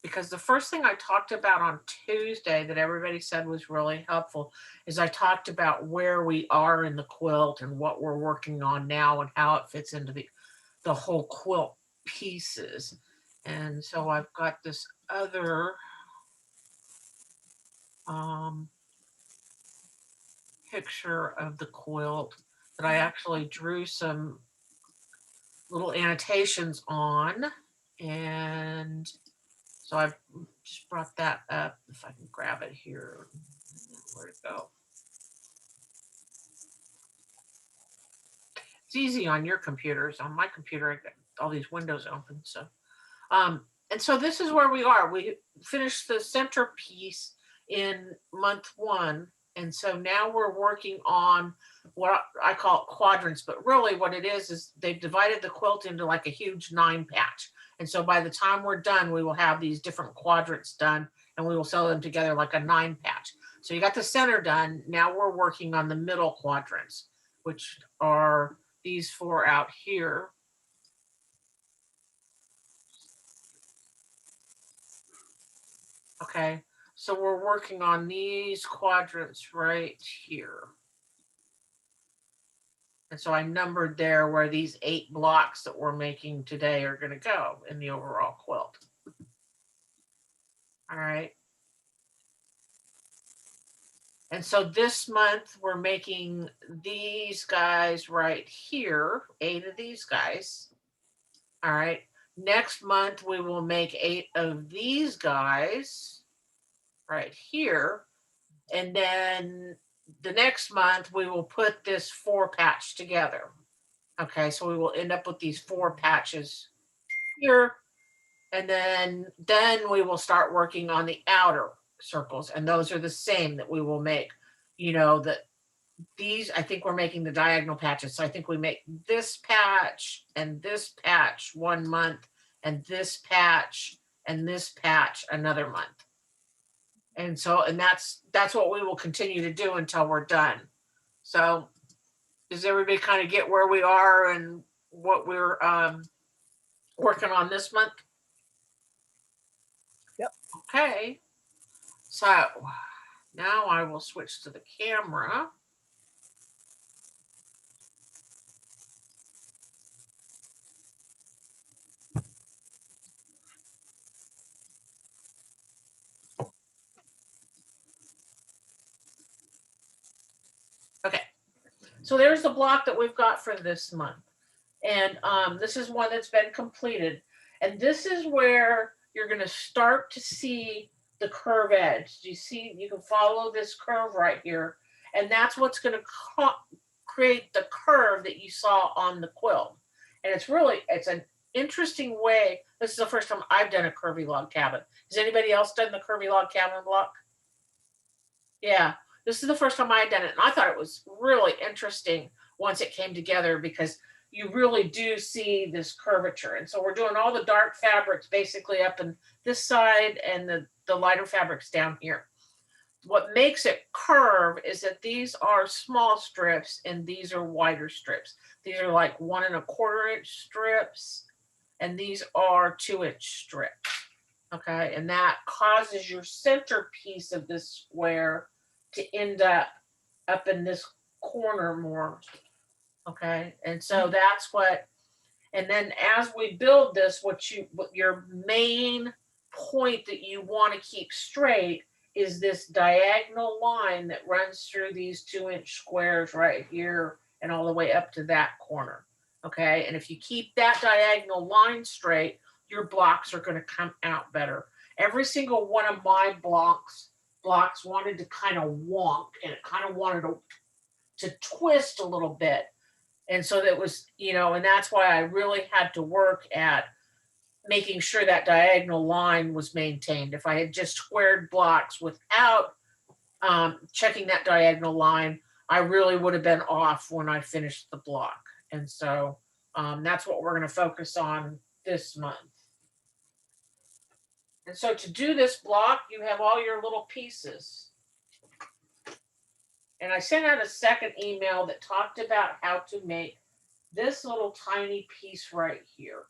because the first thing I talked about on Tuesday that everybody said was really helpful is I talked about where we are in the quilt and what we're working on now and how it fits into the whole quilt pieces. And so I've got this other um, picture of the quilt that I actually drew some little annotations on. And so I've just brought that up. If I can grab it here. Where'd it go? It's easy on your computers. On my computer, I got all these windows open. And so this is where we are. We finished the centerpiece in month one. And so now we're working on what I call quadrants, but really what it is they've divided the quilt into like a huge 9 patch. And so by the time we're done, we will have these different quadrants done and we will sew them together like a 9 patch. So you got the center done. Now we're working on the middle quadrants, which are these four out here. Okay, so we're working on these quadrants right here. And so I numbered there where these 8 blocks that we're making today are going to go in the overall quilt. All right. And so this month we're making these guys right here, 8 of these guys. All right. Next month we will make 8 of these guys right here. And then the next month we will put this 4 patch together. Okay, so we will end up with these 4 patches here, and then we will start working on the outer circles, and those are the same that we will make. You know that these, I think we're making the diagonal patches, so I think we make this patch and this patch 1 month, and this patch and this patch another month. And so, and that's what we will continue to do until we're done. So does everybody kind of get where we are and what we're working on this month? Yep. Okay. So now I will switch to the camera. Okay. So there's the block that we've got for this month. And this is one that's been completed. And this is where you're going to start to see the curve edge. Do you see? You can follow this curve right here. And that's what's going to create the curve that you saw on the quilt. And it's an interesting way. This is the first time I've done a curvy log cabin. Has anybody else done the curvy log cabin block? Yeah, this is the first time I had done it, and I thought it was really interesting once it came together because you really do see this curvature. And so we're doing all the dark fabrics basically up in this side and the lighter fabrics down here. What makes it curve is that these are small strips and these are wider strips. These are like 1 1/4 inch strips, and these are 2 inch strips. Okay, and that causes your centerpiece of this square to end up in this corner more. Okay, and so that's what, and then as we build this, what your main point that you want to keep straight is this diagonal line that runs through these 2 inch squares right here and all the way up to that corner. Okay, and if you keep that diagonal line straight, your blocks are going to come out better. Every single one of my blocks wanted to kind of wonk, and it kind of wanted to twist a little bit. And so that was, and that's why I really had to work at making sure that diagonal line was maintained. If I had just squared blocks without checking that diagonal line, I really would have been off when I finished the block. And so that's what we're going to focus on this month. And so to do this block, you have all your little pieces. And I sent out a second email that talked about how to make this little tiny piece right here.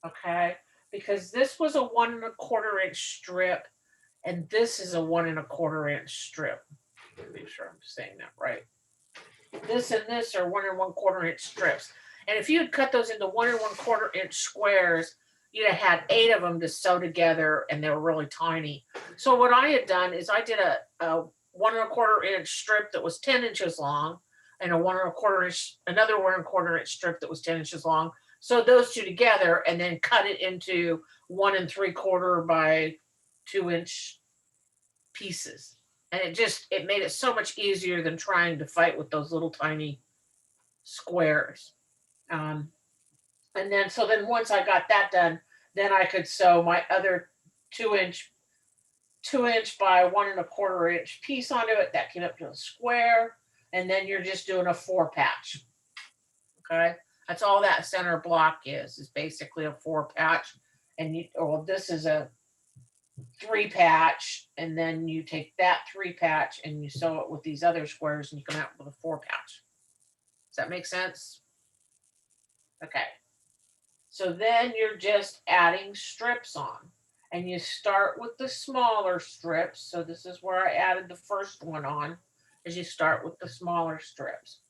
Okay. because this was a 1 1/4 inch strip, and this is a 1 1/4 inch strip. Make sure I'm saying that right. This and this are 1 1/4 inch strips. And if you had cut those into 1 1/4 inch squares, you'd have had 8 of them to sew together, and they were really tiny. So what I had done is I did a 1 1/4 inch strip that was 10 inches long, and a 1 1/4 inch, another 1 1/4 inch strip that was 10 inches long. So those two together, and then cut it into 1 3/4 by 2 inch pieces. And it made it so much easier than trying to fight with those little tiny squares. Um, and then once I got that done, then I could sew my other 2 inch 2 inch by 1 1/4 inch piece onto it. That came up to a square. And then you're just doing a 4 patch. Okay. That's all that center block is basically a 4 patch. And this is a 3 patch, and then you take that 3 patch and you sew it with these other squares, and you come out with a 4 patch. Does that make sense? Okay. So then you're just adding strips on, and you start with the smaller strips. So this is where I added the first one on, is you start with the smaller strips.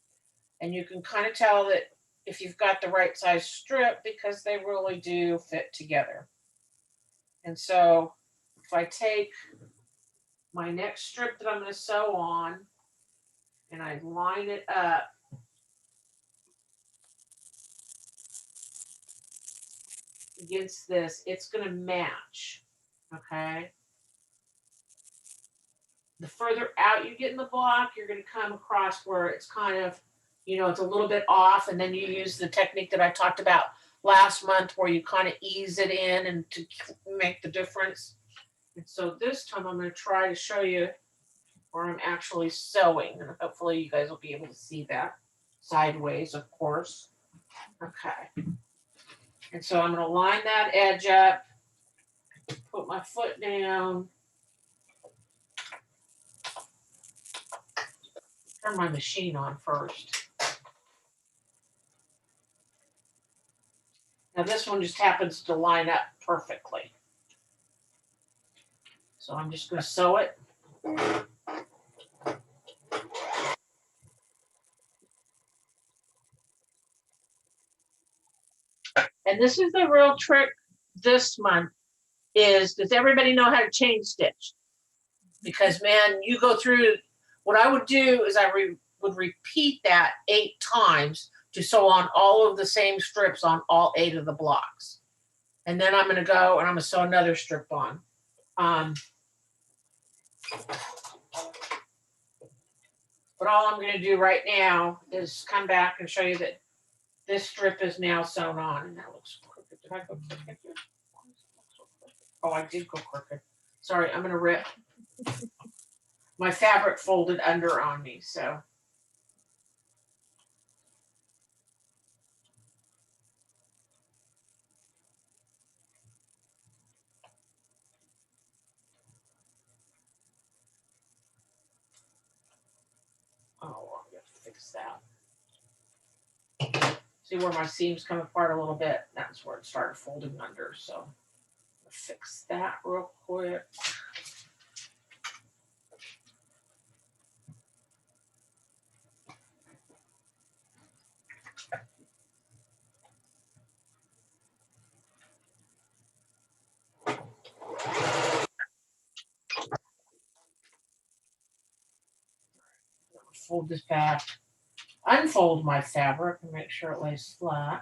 And you can kind of tell that if you've got the right size strip, because they really do fit together. And so if I take my next strip that I'm going to sew on and I line it up against this, it's going to match. Okay. The further out you get in the block, you're going to come across where it's kind of, it's a little bit off. And then you use the technique that I talked about last month where you kind of ease it in and to make the difference. And so this time I'm going to try to show you where I'm actually sewing. And hopefully you guys will be able to see that sideways, of course. Okay. And so I'm going to line that edge up, put my foot down, turn my machine on first. Now this one just happens to line up perfectly. So I'm just going to sew it. And this is the real trick this month is, does everybody know how to chain stitch? Because man, you go through, what I would do is I would repeat that 8 times to sew on all of the same strips on all 8 of the blocks. And then I'm going to go and I'm going to sew another strip on. But all I'm going to do right now is come back and show you that this strip is now sewn on. And that looks crooked. Did I go crooked here? Oh, I did go crooked. Sorry, I'm going to rip. My fabric folded under on me, so. Oh, I have to fix that. See where my seams come apart a little bit? That's where it started folding under, so fix that real quick. Fold this back, unfold my fabric and make sure it lays flat.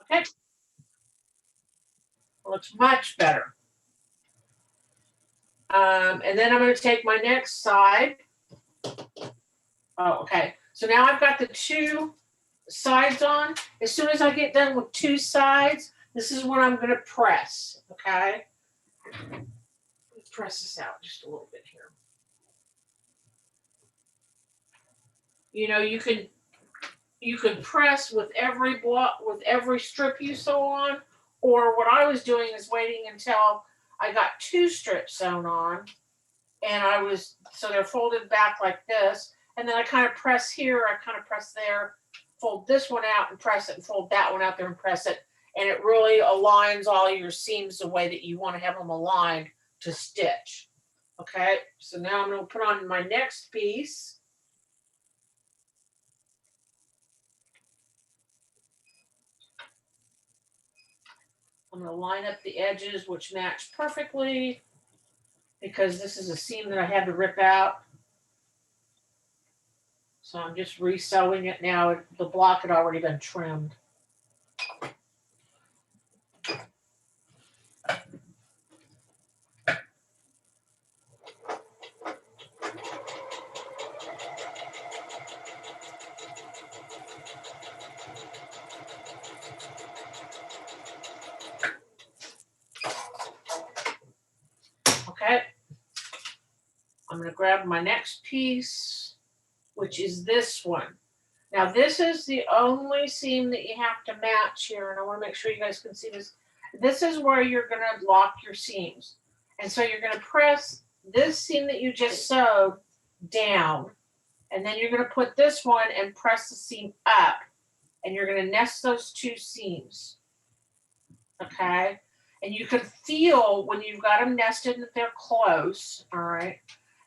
Okay. Looks much better. And then I'm going to take my next side. Oh, okay. So now I've got the 2 sides on. As soon as I get done with 2 sides, this is when I'm going to press. Okay. Let's press this out just a little bit here. You know, you can press with every block, with every strip you sew on, or what I was doing is waiting until I got 2 strips sewn on, and so they're folded back like this, and then I kind of press here, I kind of press there, fold this one out and press it, and fold that one out there and press it, and it really aligns all your seams the way that you want to have them aligned to stitch. Okay, so now I'm going to put on my next piece. I'm going to line up the edges, which match perfectly, because this is a seam that I had to rip out. So I'm just re-sewing it now. The block had already been trimmed. Okay. I'm going to grab my next piece, which is this one. Now, this is the only seam that you have to match here, and I want to make sure you guys can see this. This is where you're going to lock your seams. And so you're going to press this seam that you just sewed down, and then you're going to put this one and press the seam up, and you're going to nest those 2 seams. Okay? And you can feel when you've got them nested that they're close, all right?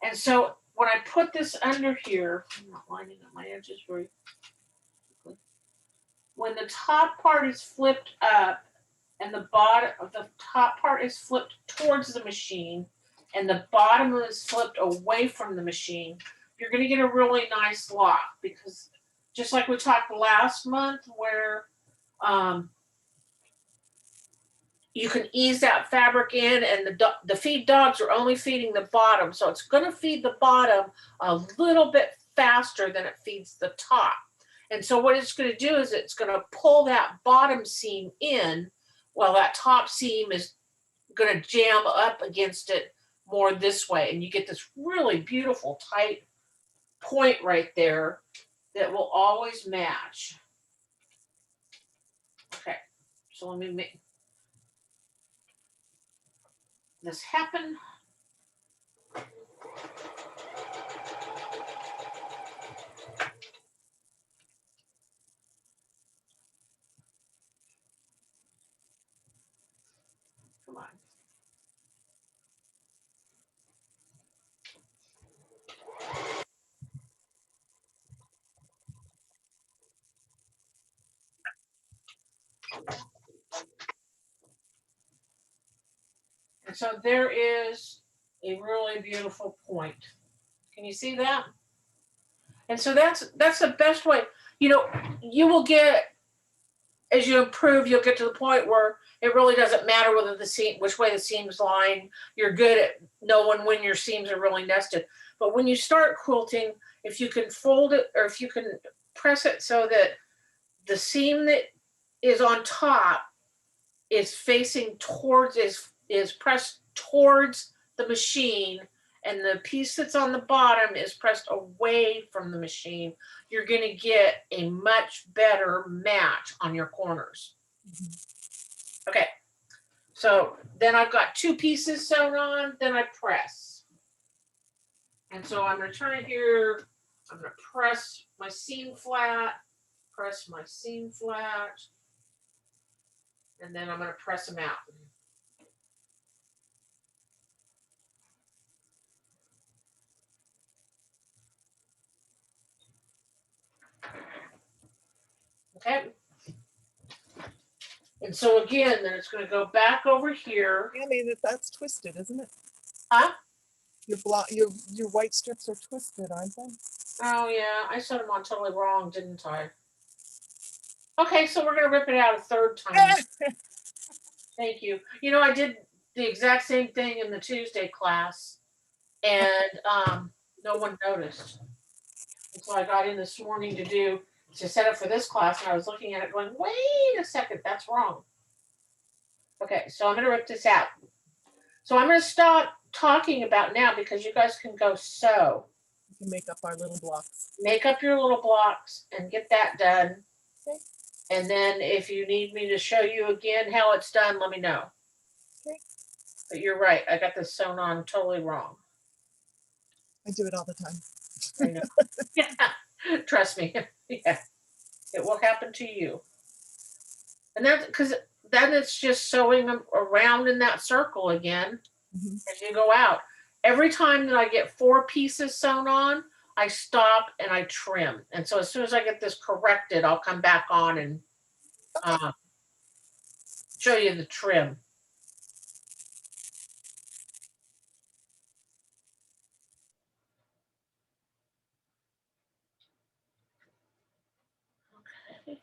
And so when I put this under here, I'm not lining up my edges very quickly. When the top part is flipped up and the bottom of the top part is flipped towards the machine and the bottom is flipped away from the machine, you're going to get a really nice lock, because just like we talked last month where you can ease that fabric in, and the feed dogs are only feeding the bottom. So it's going to feed the bottom a little bit faster than it feeds the top. And so what it's going to do is it's going to pull that bottom seam in while that top seam is going to jam up against it more this way. And you get this really beautiful tight point right there that will always match. Okay, so let me make this happen. Come on. And so there is a really beautiful point. Can you see that? And so that's the best way. You know, you will get, as you improve, you'll get to the point where it really doesn't matter whether the seam, which way the seam's lying. You're good at knowing when your seams are really nested. But when you start quilting, if you can fold it, or if you can press it so that the seam that is on top is facing towards, is pressed towards the machine, and the piece that's on the bottom is pressed away from the machine, you're going to get a much better match on your corners. Okay, so then I've got 2 pieces sewn on, then I press. And so I'm going to turn it here, I'm going to press my seam flat, press my seam flat, and then I'm going to press them out. Okay. And so again, then it's going to go back over here. Andy, that's twisted, isn't it? Huh? Your white strips are twisted, aren't they? Oh yeah, I sewed them on totally wrong, didn't I? Okay, so we're going to rip it out a 3rd time. Thank you. You know, I did the exact same thing in the Tuesday class, and no one noticed. And so I got in this morning to set up for this class, and I was looking at it going, wait a second, that's wrong. Okay, so I'm going to rip this out. So I'm going to stop talking about now because you guys can go sew. We can make up our little blocks. Make up your little blocks and get that done. Okay. And then if you need me to show you again how it's done, let me know. Okay. But you're right, I got this sewn on totally wrong. I do it all the time. I know. Yeah, trust me. Yeah, it will happen to you. And that's because then it's just sewing them around in that circle again Mhm. as you go out. Every time that I get 4 pieces sewn on, I stop and I trim. And so as soon as I get this corrected, I'll come back on and uh, show you the trim. Okay.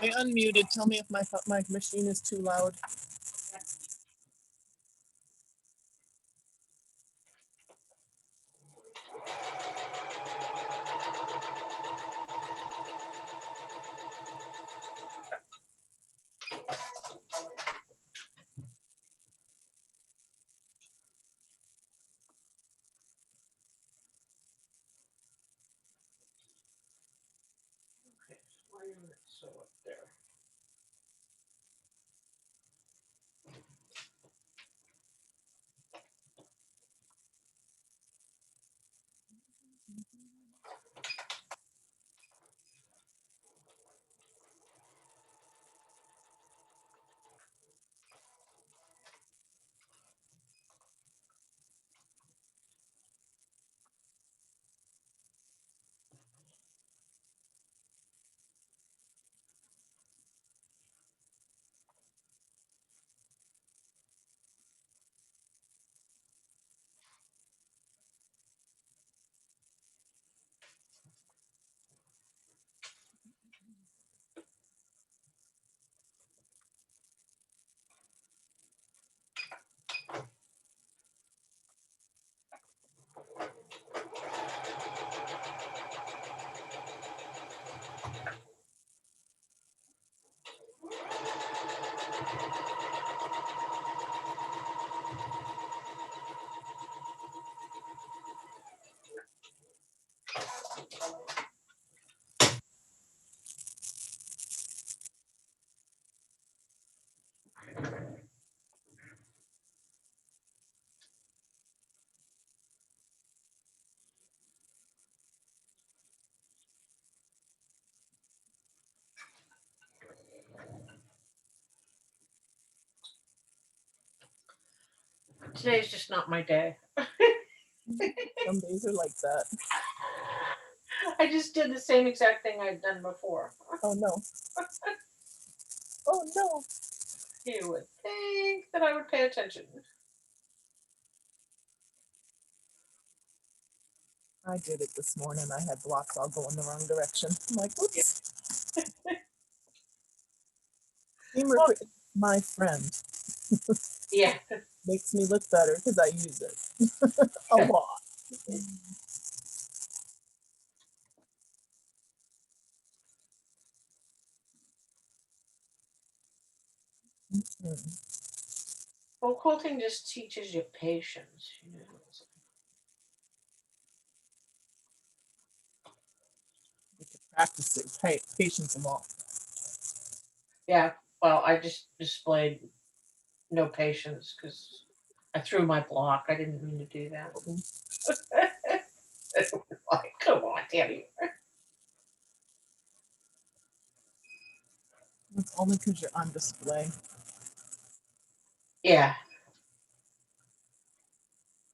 I unmuted. Tell me if my machine is too loud. Okay, why didn't it sew up there? Today's just not my day. Some days are like that. I just did the same exact thing I'd done before. Oh no. Oh no. You would think that I would pay attention. I did it this morning. I had blocks all go in the wrong direction. I'm like, oops. Beamer Well, my friend yeah. makes me look better because I use it a lot. Mm. Well, quilting just teaches you patience, you know. You can practice it. Hey, patience and all. Yeah. Well, I just displayed no patience because I threw my block. I didn't mean to do that. Like, come on, Tammy. It's only because you're on display. Yeah.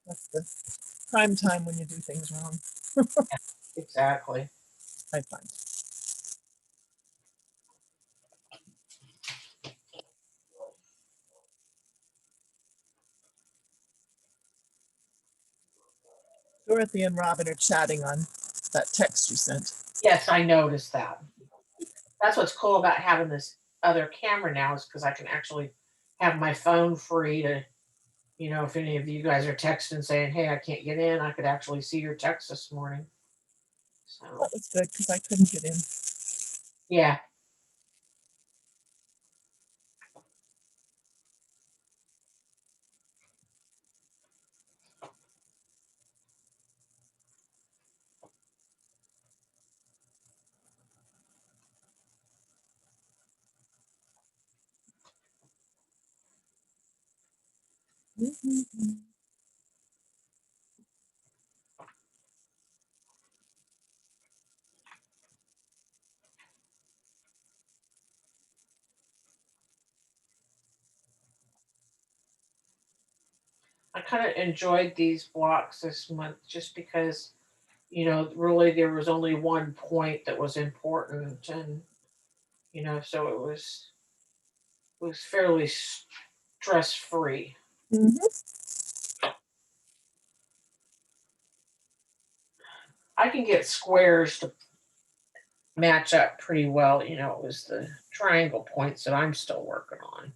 That's the prime time when you do things wrong, Exactly. I find. Dorothy and Robin are chatting on that text you sent. Yes, I noticed that. That's what's cool about having this other camera now is because I can actually have my phone free to, you know, if any of you guys are texting saying, hey, I can't get in, I could actually see your text this morning. So, That was good because I couldn't get in. yeah. Mhm. I kind of enjoyed these blocks this month just because, you know, really there was only one point that was important and, you know, so it was fairly stress free. Mhm. I can get squares to match up pretty well. You know, it was the triangle points that I'm still working on.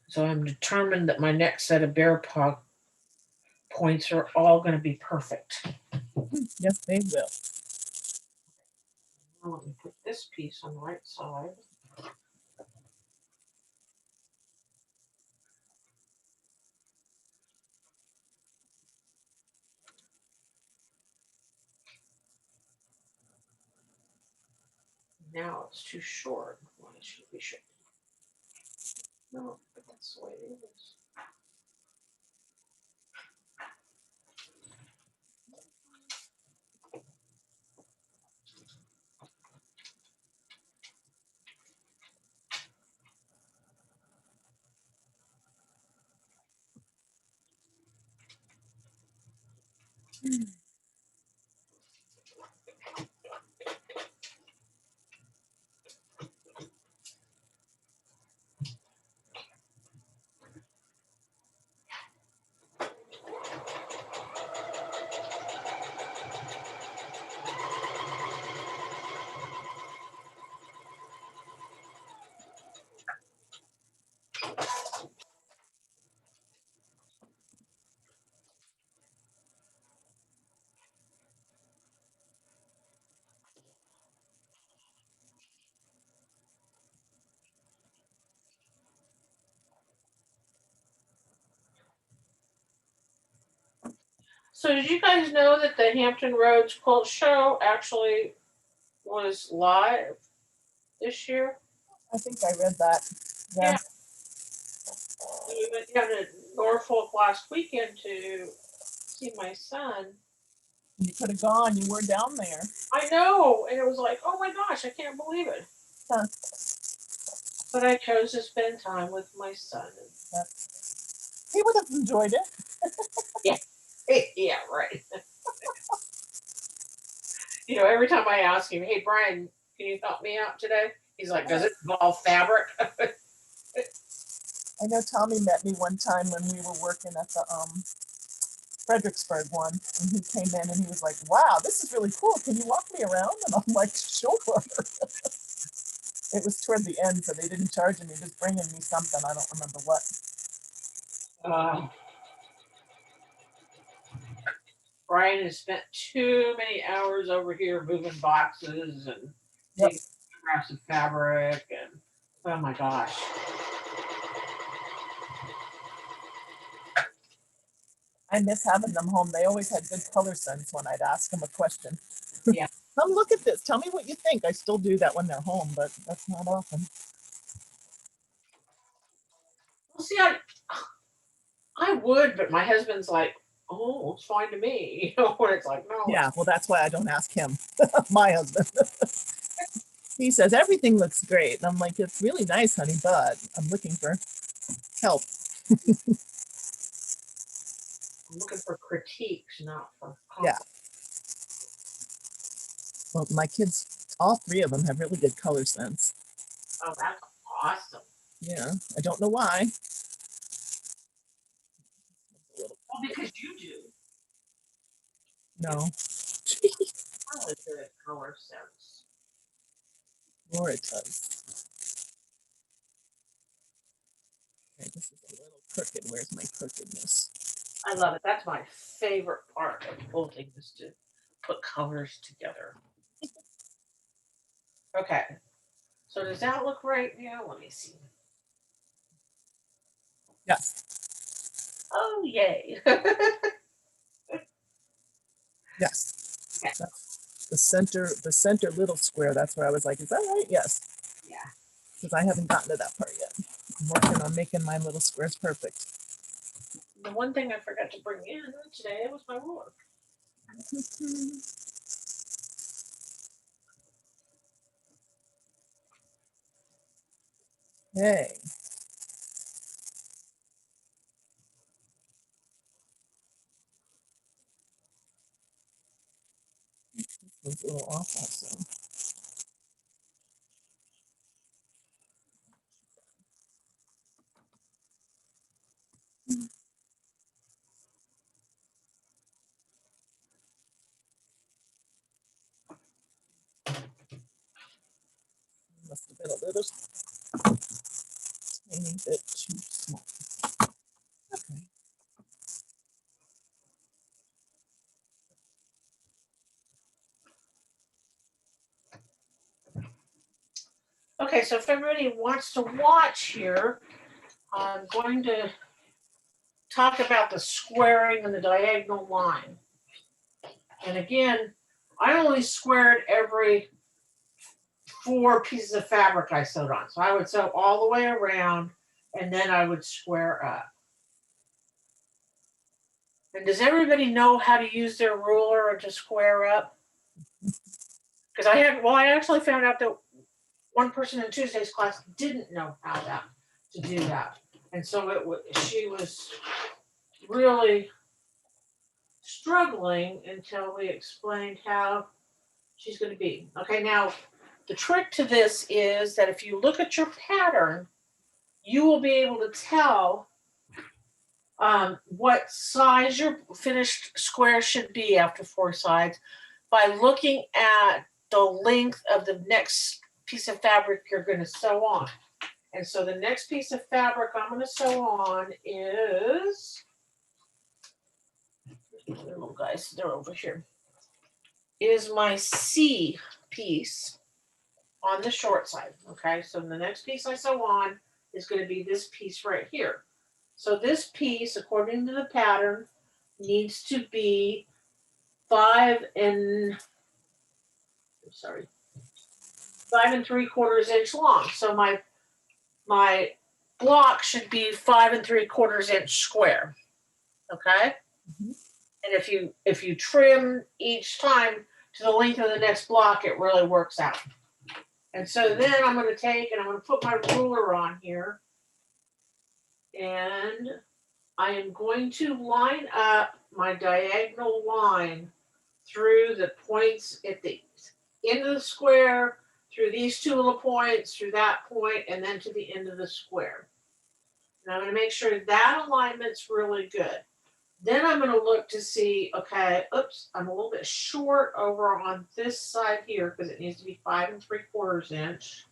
So I'm determined that my next set of bear paw points are all going to be perfect. Yes, they will. Now let me put this piece on the right side. Now it's too short. Well, it should be short. No, but that's the way it is. So did you guys know that the Hampton Roads Quilt Show actually was live this year? I think I read that. Yeah. Yeah. We went down to Norfolk last weekend to see my son. You could have gone. You were down there. I know, and it was like, oh my gosh, I can't believe it. Huh. But I chose to spend time with my son. He would have enjoyed it. Yeah, right. You know, every time I ask him, hey, Brian, can you help me out today? He's like, does it involve fabric? I know Tommy met me one time when we were working at the Fredericksburg one, and he came in and he was like, wow, this is really cool. Can you walk me around? And I'm like, sure. It was toward the end, so they didn't charge him. He was bringing me something. I don't remember what. Brian has spent too many hours over here moving boxes and Yep. taking photographs of fabric and oh my gosh. I miss having them home. They always had good color sense when I'd ask them a question. Yeah. Come look at this. Tell me what you think. I still do that when they're home, but that's not often. Well, see, I would, but my husband's like, oh, it's fine to me. You know, when it's like, no. Yeah, well, that's why I don't ask him. My husband. He says everything looks great. And I'm like, it's really nice, honey, but I'm looking for help. I'm looking for critiques, not for Yeah. Well, my kids, all three of them have really good color sense. Oh, that's awesome. Yeah, I don't know why. Well, because you do. No. Really good at color sense. Laura does. Okay, this is a little crooked. Where's my crookedness? I love it. That's my favorite part of quilting is to put colors together. Okay. So does that look right now? Let me see. Yes. Oh, yay. Yes. Okay. That's the center little square. That's where I was like, is that right? Yes. Yeah. Because I haven't gotten to that part yet. I'm working on making my little squares perfect. The one thing I forgot to bring in today was my ruler. Hey. It's a little off also. Must have been a little tiny bit too small. Okay. Okay, so if everybody wants to watch here, I'm going to talk about the squaring and the diagonal line. And again, I only squared every 4 pieces of fabric I sewed on. So I would sew all the way around and then I would square up. And does everybody know how to use their ruler to square up? Because I actually found out that one person in Tuesday's class didn't know how to do that. And so she was really struggling until we explained how she's going to be. Okay, now the trick to this is that if you look at your pattern, you will be able to tell what size your finished square should be after 4 sides by looking at the length of the next piece of fabric you're going to sew on. And so the next piece of fabric I'm going to sew on is, little guys, they're over here, is my C piece on the short side. Okay, so the next piece I sew on is going to be this piece right here. So this piece, according to the pattern, needs to be 5 3/4 inch long. So my block should be 5 3/4 inch square. Okay. Mhm. And if you trim each time to the length of the next block, it really works out. And so then I'm gonna take and I'm gonna put my ruler on here. And I am going to line up my diagonal line through the points at the end of the square, through these two little points, through that point, and then to the end of the square. And I'm gonna make sure that alignment's really good. Then I'm gonna look to see, okay, oops, I'm a little bit short over on this side here because it needs to be 5 3/4 inch.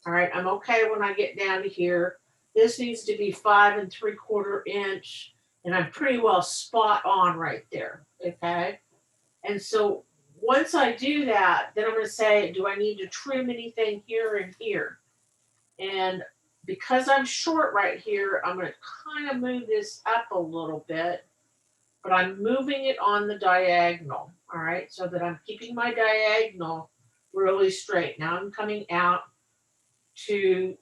All right, I'm okay when I get down to here. This needs to be 5 3/4 inch, and I'm pretty well spot on right there, okay? And so once I do that, then I'm gonna say, do I need to trim anything here and here? And because I'm short right here, I'm gonna kind of move this up a little bit, but I'm moving it on the diagonal, all right? So that I'm keeping my diagonal really straight. Now I'm coming out to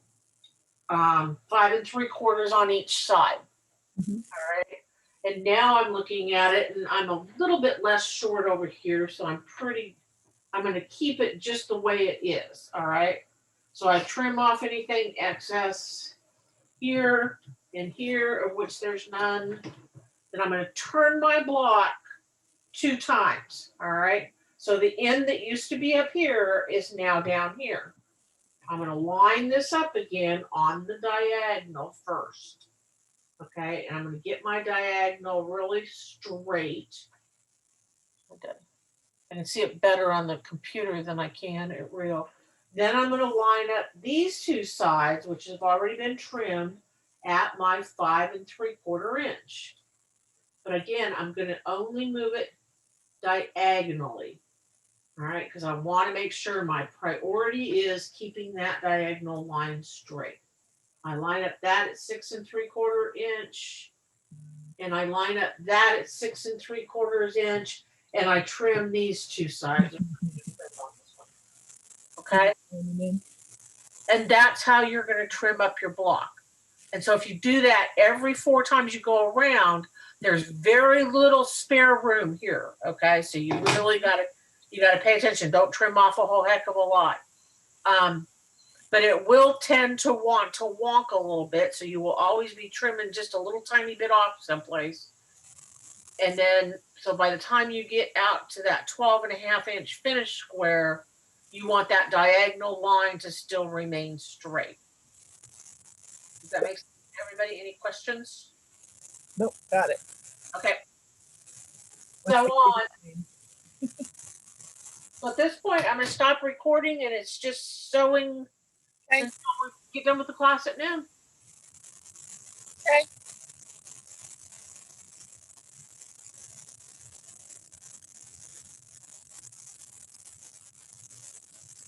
5 3/4 on each side. Mhm. All right. And now I'm looking at it and I'm a little bit less short over here. So I'm going to keep it just the way it is. All right. So I trim off anything excess here and here, of which there's none. Then I'm going to turn my block 2 times. All right. So the end that used to be up here is now down here. I'm going to line this up again on the diagonal first. Okay, and I'm going to get my diagonal really straight. Okay. I can see it better on the computer than I can at real. Then I'm going to line up these two sides, which have already been trimmed, at my 5 3/4 inch. But again, I'm going to only move it diagonally. All right, because I want to make sure my priority is keeping that diagonal line straight. I line up that at 6 3/4 inch, and I line up that at 6 3/4 inch, and I trim these two sides. Okay, and that's how you're going to trim up your block. And so if you do that every 4 times you go around, there's very little spare room here. Okay, so you really got to pay attention. Don't trim off a whole heck of a lot. But it will tend to want to wonk a little bit, so you will always be trimming just a little tiny bit off someplace. And then, so by the time you get out to that 12.5 inch finished square, you want that diagonal line to still remain straight. Does that make sense? Everybody, any questions? Nope, got it. Okay. So on. So at this point, I'm going to stop recording, and it's just sewing Okay. until we get done with the class at noon. Okay.